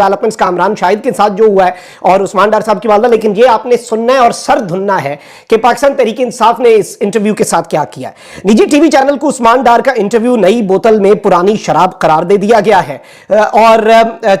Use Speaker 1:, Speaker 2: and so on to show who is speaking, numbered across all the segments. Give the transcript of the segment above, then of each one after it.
Speaker 1: Developments Kamran شاہد کے ساتھ جو ہوا ہے اور عثمان ڈار صاحب کی والدہ، لیکن یہ آپ نے سننا ہے اور سر دھننا ہے کہ پاکستان تحریک انصاف نے اس انٹرویو کے ساتھ کیا کیا ہے۔ نجی ٹی وی چینل کو عثمان ڈار کا انٹرویو نئی بوتل میں پرانی شراب قرار دے دیا گیا ہے اور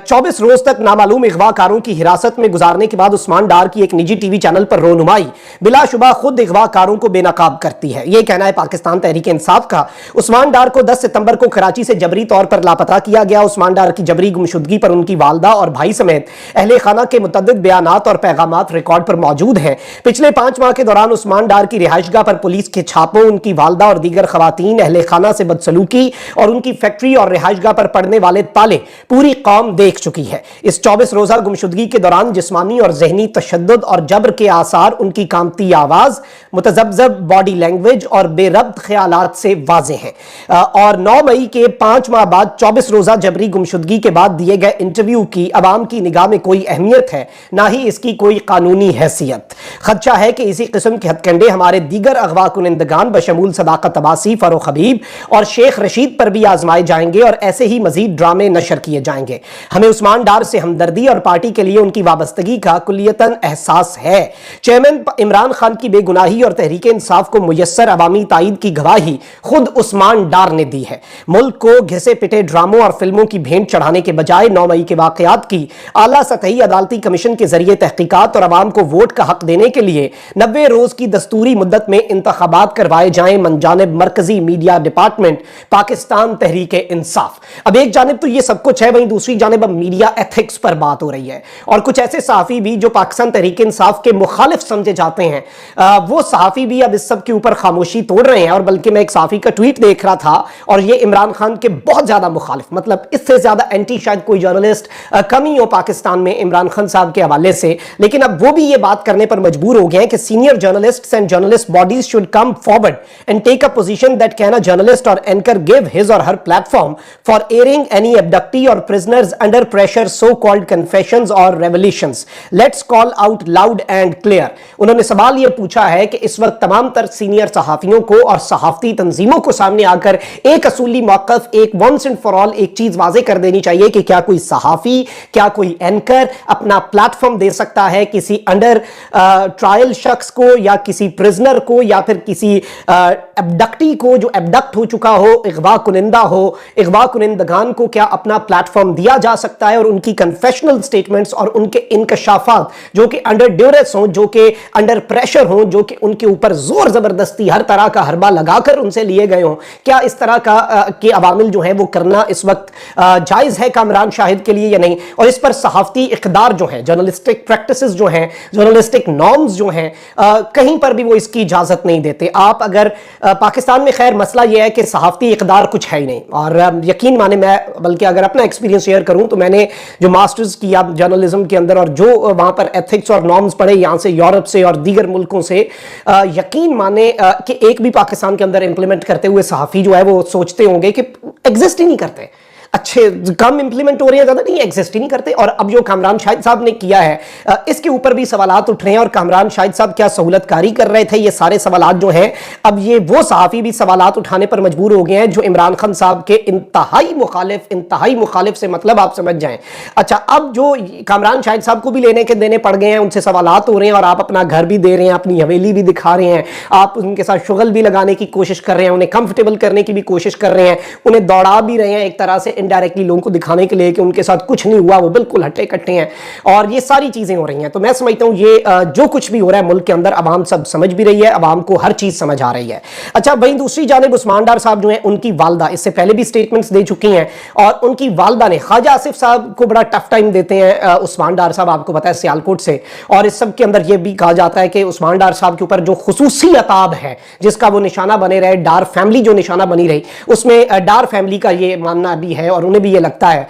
Speaker 1: 24 روز تک نامعلوم اغوا کاروں کی حراست میں گزارنے کے بعد عثمان ڈار کی ایک نجی ٹی وی چینل پر رونمائی بلا شبہ خود اغوا کاروں کو بے نقاب کرتی ہے، یہ کہنا ہے پاکستان تحریک انصاف کا۔ عثمان ڈار کو 10 ستمبر کو کراچی سے جبری طور پر لاپتہ کیا گیا۔ عثمان ڈار کی جبری گمشدگی پر ان کی والدہ اور بھائی سمیت اہل خانہ کے متعدد بیانات اور پیغامات ریکارڈ پر موجود ہیں۔ پچھلے 5 ماہ کے دوران عثمان ڈار کی رہائش گاہ پر پولیس کے چھاپوں، ان کی والدہ اور دیگر خواتین اہل خانہ سے بدسلوکی اور ان کی فیکٹری اور رہائش گاہ پر پڑنے والے تالے پوری قوم دیکھ چکی ہے۔ اس 24 روزہ گمشدگی کے دوران جسمانی اور ذہنی تشدد اور جبر کے آثار ان کی کانپتی آواز، متذبذب باڈی لینگویج اور بے ربط خیالات سے واضح ہیں۔ اور 9 مئی کے 5 ماہ بعد 24 روزہ جبری گمشدگی کے بعد دیے گئے انٹرویو کی عوام کی نگاہ میں کوئی اہمیت ہے، نہ ہی اس کی کوئی قانونی حیثیت۔ خدشہ ہے کہ اسی قسم کے ہتھ کنڈے ہمارے دیگر اغوا کنندگان بشمول صداقت عباسی، فاروق حبیب اور شیخ رشید پر بھی آزمائے جائیں گے اور ایسے ہی مزید ڈرامے نشر کیے جائیں گے۔ ہمیں عثمان ڈار سے ہمدردی اور پارٹی کے لیے ان کی وابستگی کا کلیتاً احساس ہے۔ چیئرمین عمران خان کی بے گناہی اور تحریک انصاف کو میسر عوامی تائید کی گواہی خود عثمان ڈار نے دی ہے۔ ملک کو گھسے پٹے ڈراموں اور فلموں کی بھینٹ چڑھانے کے بجائے 9 مئی کے واقعات کی اعلیٰ سطحی عدالتی کمیشن کے ذریعے تحقیقات اور عوام کو ووٹ کا حق دینے کے لیے 90 روز کی دستوری مدت میں انتخابات کروائے جائیں من جانب مرکزی میڈیا ڈپارٹمنٹ پاکستان تحریک انصاف۔ اب ایک جانب تو یہ سب کچھ ہے، وہیں دوسری جانب اب میڈیا ایتھکس پر بات ہو رہی ہے اور کچھ ایسے صحافی بھی جو پاکستان تحریک انصاف کے مخالف سمجھے جاتے ہیں، وہ صحافی بھی اب اس سب کے اوپر خاموشی توڑ رہے ہیں۔ اور بلکہ میں ایک صحافی کا ٹویٹ دیکھ رہا تھا اور یہ عمران خان کے بہت زیادہ مخالف، مطلب اس سے زیادہ اینٹی شاید کوئی جرنلسٹ کم ہی ہو پاکستان میں عمران خان صاحب کے حوالے سے، لیکن اب وہ بھی یہ بات کرنے پر مجبور ہو گئے ہیں کہ senior journalists and journalist bodies should come forward and take a position that can a journalist or anchor give his or her plat for airing any abductee or prisoners under pressure so-called confessions or revelations. Let's call out loud and clear. انہوں نے سوال یہ پوچھا ہے کہ اس وقت تمام تر سینئر صحافیوں کو اور صحافتی تنظیموں کو سامنے آ کر ایک اصولی موقف، ایک once and for all ایک چیز واضح کر دینی چاہیے کہ کیا کوئی صحافی، کیا کوئی اینکر اپنا پلیٹ فارم دے سکتا ہے کسی انڈر ٹرائل شخص کو یا کسی پرزنر کو یا پھر کسی abductee کو جو abduct ہو چکا ہو، اغوا کنندہ ہو، اغوا کنندگان کو کیا اپنا پلیٹ فارم دیا جا سکتا ہے اور ان کی کنفیشنل سٹیٹمنٹس اور ان کے انکشافات جو کہ انڈر ڈیوریس ہوں، جو کہ انڈر پریشر ہوں، جو کہ ان کے اوپر زور زبردستی ہر طرح کا حربہ لگا کر ان سے لیے گئے ہوں، کیا اس طرح کا کے عوامل جو ہیں وہ کرنا اس وقت جائز ہے کامران شاہد کے لیے یا نہیں؟ اور اس پر صحافتی اقدار جو ہیں، جرنلسٹک پریکٹسز جو ہیں، جرنلسٹک نارمز جو ہیں، کہیں پر بھی وہ اس کی اجازت نہیں دیتے۔ آپ اگر پاکستان میں خیر مسئلہ یہ ہے کہ صحافتی اقدار کچھ ہے ہی نہیں، اور یقین مانے میں بلکہ اگر اپنا ایکسپیرینس شیئر کروں تو میں نے جو ماسٹرز کیا جرنلزم کے اندر اور جو وہاں پر ایتھکس اور نارمز پڑھے یہاں سے یورپ سے اور دیگر ملکوں سے، یقین مانے کہ ایک بھی پاکستان کے اندر امپلیمنٹ کرتے ہوئے صحافی جو ہے وہ سوچتے ہوں گے کہ ایگزسٹ ہی نہیں کرتے، اچھے کم امپلیمنٹ ہو رہے ہیں، زیادہ نہیں ایگزسٹ ہی نہیں کرتے۔ اور اب جو کامران شاہد صاحب نے کیا ہے اس کے اوپر بھی سوالات اٹھ رہے ہیں، اور کامران شاہد صاحب کیا سہولت کاری کر رہے تھے، یہ سارے سوالات جو ہیں اب یہ وہ صحافی بھی سوالات اٹھانے پر مجبور ہو گئے ہیں جو عمران خان صاحب کے انتہائی مخالف سے مطلب آپ سمجھ جائیں۔ اچھا، اب جو کامران شاہد صاحب کو بھی لینے کے دینے پڑ گئے ہیں، ان سے سوالات ہو رہے ہیں اور آپ اپنا گھر بھی دے رہے ہیں، اپنی حویلی بھی دکھا رہے ہیں، آپ ان کے ساتھ شغل بھی لگانے کی کوشش کر رہے ہیں، انہیں کمفرٹیبل کرنے کی بھی کوشش کر رہے ہیں، انہیں دوڑا بھی رہے ہیں ایک طرح سے انڈائریکٹلی لوگوں کو دکھانے کے لیے کہ ان کے ساتھ کچھ نہیں ہوا، وہ بالکل ہٹے کٹے ہیں، اور یہ ساری چیزیں ہو رہی ہیں۔ تو میں سمجھتا ہوں یہ جو کچھ بھی ہو رہا ہے ملک کے اندر عوام سب سمجھ بھی رہی ہے، عوام کو ہر چیز سمجھ آ رہی ہے۔ اچھا، وہیں دوسری جانب عثمان ڈار صاحب جو ہیں، ان کی والدہ اس سے پہلے بھی سٹیٹمنٹس دے چکی ہیں، اور ان کی والدہ نے خواجہ آصف صاحب کو بڑا ٹف ٹائم دیتے ہیں عثمان ڈار صاحب، آپ کو پتا ہے سیالکوٹ سے، اور اس سب کے اندر یہ بھی کہا جاتا ہے کہ عثمان ڈار صاحب کے اوپر جو خصوصی عتاب ہے جس کا وہ نشانہ بنے رہے، ڈار فیملی جو نشانہ بنی رہی، اس میں ڈار فیملی کا یہ ماننا بھی ہے اور انہیں بھی یہ لگتا ہے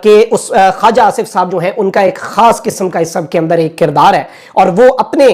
Speaker 1: کہ اس خواجہ آصف صاحب جو ہیں ان کا ایک خاص قسم کا اس سب کے اندر ایک کردار ہے، اور وہ اپنے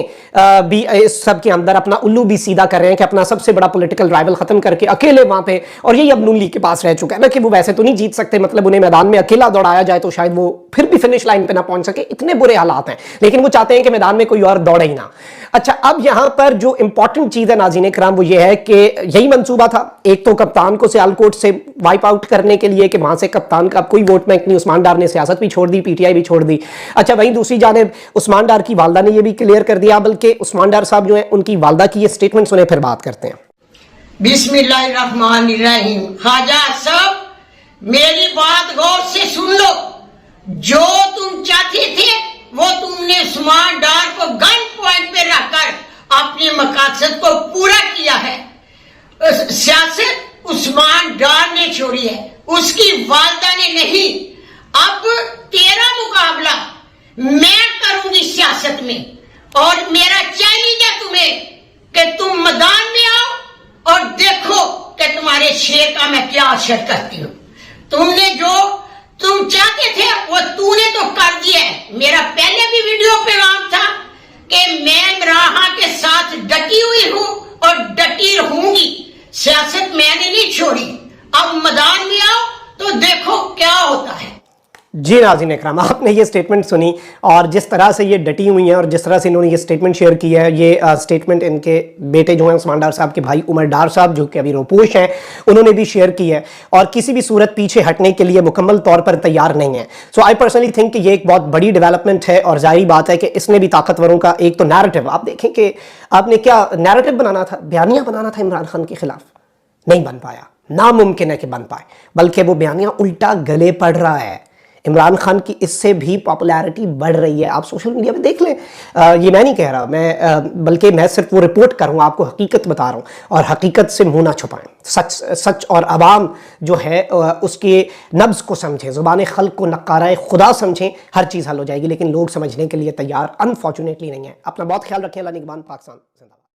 Speaker 1: بھی اس سب کے اندر اپنا الو بھی سیدھا کر رہے ہیں کہ اپنا سب سے بڑا پولیٹیکل رائیول ختم کر کے اکیلے وہاں پہ، اور یہی اب نون لیگ کے پاس رہ چکا ہے نا کہ وہ ویسے تو نہیں جیت سکتے، مطلب انہیں میدان میں اکیلا دوڑایا جائے تو شاید وہ پھر بھی فنش لائن پہ نہ پہنچ سکے، اتنے برے حالات ہیں، لیکن وہ چاہتے ہیں کہ میدان میں کوئی اور دوڑے ہی نہ۔ اچھا، اب یہاں پر جو امپورٹنٹ چیز ہے ناظرین کرام وہ یہ ہے کہ یہی منصوبہ تھا، ایک تو کپتان کو سیالکوٹ سے وائپ آؤٹ کرنے کے لیے کہ وہاں سے کپتان کا کوئی ووٹ بینک نہیں، عثمان ڈار نے سیاست بھی چھوڑ دی، پی ٹی آئی بھی چھوڑ دی۔ اچھا وہیں دوسری جانب عثمان ڈار کی والدہ نے یہ بھی کلیئر کر دیا، بلکہ عثمان ڈار صاحب جو ہیں ان کی والدہ کی یہ سٹیٹمنٹ سنیں پھر بات کرتے ہیں۔
Speaker 2: بسم اللہ الرحمن الرحیم۔ خواجہ صاحب میری بات غور سے سن لو، جو تم چاہتے تھے وہ تم نے عثمان ڈار کو گن پوائنٹ پہ رکھ کر اپنے مقاصد کو پورا کیا ہے۔ سیاست عثمان ڈار نے چھوڑی ہے، اس کی والدہ نے نہیں۔ اب تیرا مقابلہ میں کروں گی سیاست میں، اور میرا چیلنج ہے تمہیں کہ تم میدان میں آؤ اور دیکھو کہ تمہارے شیر کا میں کیا اثر کرتی ہوں۔ تم نے جو تم چاہتے تھے وہ تو نے تو کر دیا ہے۔ میرا پہلے بھی ویڈیو پیغام تھا کہ میں عمران خان کے ساتھ ڈٹی ہوئی ہوں اور ڈٹی رہوں گی، سیاست میں نے نہیں چھوڑی۔ اب میدان میں آؤ تو دیکھو کیا ہوتا ہے۔
Speaker 1: جی ناظرین اکرام، آپ نے یہ سٹیٹمنٹ سنی اور جس طرح سے یہ ڈٹی ہوئی ہیں اور جس طرح سے انہوں نے یہ سٹیٹمنٹ شیئر کی ہے، یہ سٹیٹمنٹ ان کے بیٹے جو ہیں عثمان ڈار صاحب کے بھائی عمر ڈار صاحب جو کہ ابھی روپوش ہیں انہوں نے بھی شیئر کی ہے، اور کسی بھی صورت پیچھے ہٹنے کے لیے مکمل طور پر تیار نہیں ہے۔ سو آئی پرسنلی تھنک کہ یہ ایک بہت بڑی ڈیولپمنٹ ہے، اور ظاہری بات ہے کہ اس نے بھی طاقتوروں کا ایک تو نیریٹو، آپ دیکھیں کہ آپ نے کیا نیریٹو بنانا تھا، بیانیہ بنانا تھا عمران خان کے خلاف، نہیں بن پایا، ناممکن ہے کہ بن پائے، بلکہ وہ بیانیہ الٹا گلے پڑ رہا ہے۔ عمران خان کی اس سے بھی پاپولیرٹی بڑھ رہی ہے، آپ سوشل میڈیا پہ دیکھ لیں۔ یہ میں نہیں کہہ رہا، بلکہ میں صرف وہ رپورٹ کروں، آپ کو حقیقت بتا رہا ہوں، اور حقیقت سے منہ نہ چھپائیں، سچ اور عوام جو ہے اس کے نبض کو سمجھیں، زبان خلق کو نقارہ خدا سمجھیں، ہر چیز حل ہو جائے گی، لیکن لوگ سمجھنے کے لیے تیار انفارچونیٹلی نہیں ہے۔ اپنا بہت خیال رکھیں، اللہ نگہبان، پاکستان زندہ باد۔